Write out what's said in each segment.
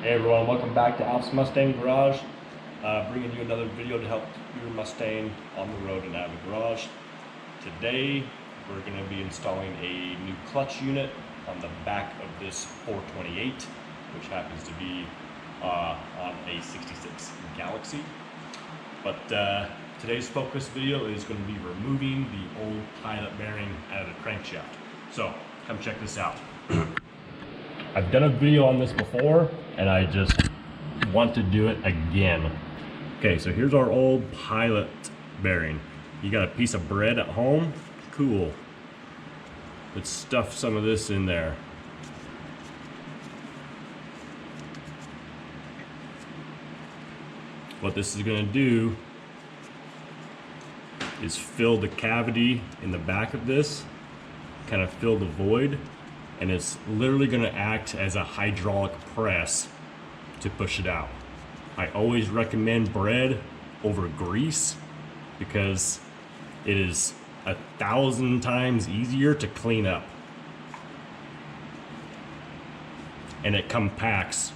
Hey everyone, welcome back to Alf's Mustang Garage. Bringing you another video to help your Mustang on the road and out of the garage. Today we're going to be installing a new clutch unit on the back of this 428, which happens to be on a 66 Galaxy. But today's focus video is going to be removing the old pilot bearing out of the crankshaft. So come check this out. I've done a video on this before and I just want to do it again. Okay, so here's our old pilot bearing. You got a piece of bread at home? Cool. Let's stuff some of this in there. What this is going to do is fill the cavity in the back of this, kind of fill the void, and it's literally going to act as a hydraulic press to push it out. I always recommend bread over grease because it is 1,000 times easier to clean up, and it compacts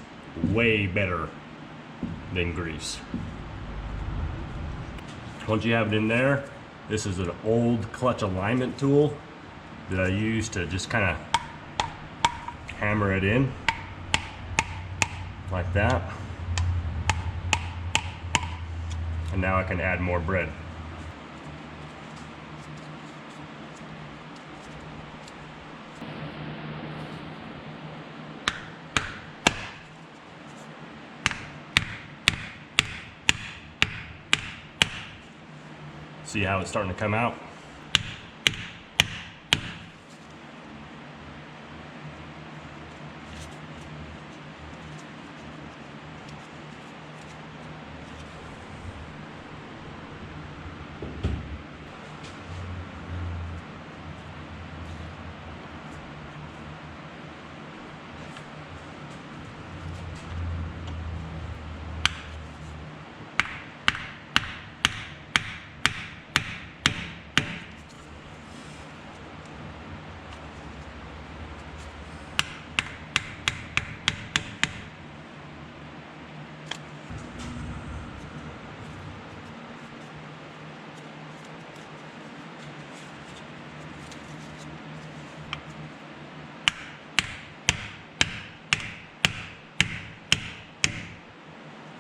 way better than grease. Once you have it in there, this is an old clutch alignment tool that I use to just kind of hammer it in like that, and now I can add more bread. See how it's starting to come out?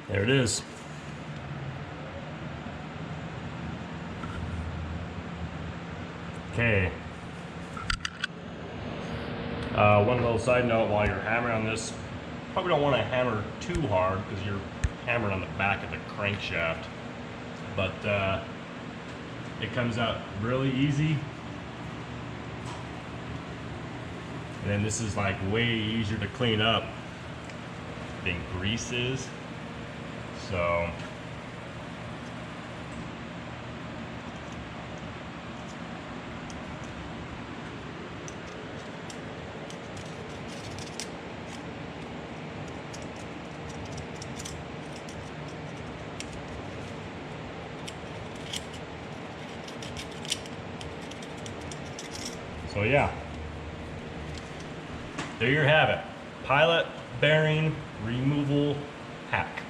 There it is. Okay. One little side note while you're hammering on this, probably don't want to hammer too hard because you're hammering on the back of the crankshaft. But it comes out really easy. And then this is like way easier to clean up than grease is. So yeah, there you have it. Pilot bearing removal hack.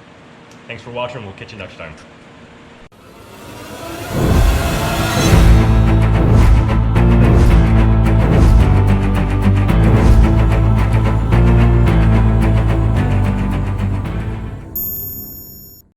Thanks for watching. We'll catch you next time.